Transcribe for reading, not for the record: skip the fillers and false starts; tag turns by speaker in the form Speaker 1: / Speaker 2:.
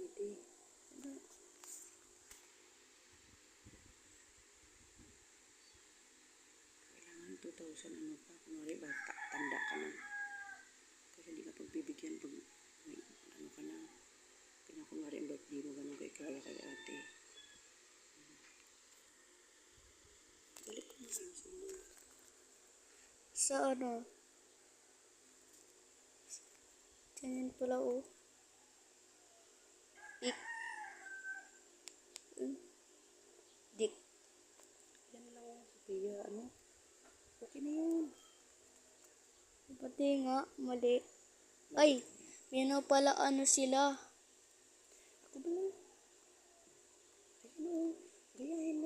Speaker 1: pwede. Diba? Kailangan 2,000 ano pa. Kunwari ba, tanda ka na. Kasi hindi ka pagbibigyan pag may ano ka na. Kunwari ang birthday mo, ganun kay kaya kay ate. Balik mo na
Speaker 2: Sa ano? Ganyan pala oh. Ik. Dik.
Speaker 1: yan lang, Sophia, ano? Okay na yun.
Speaker 2: Pati nga, mali. Ay, yun pala ano sila.
Speaker 1: Ako ba na? Ayun o, gayahin mo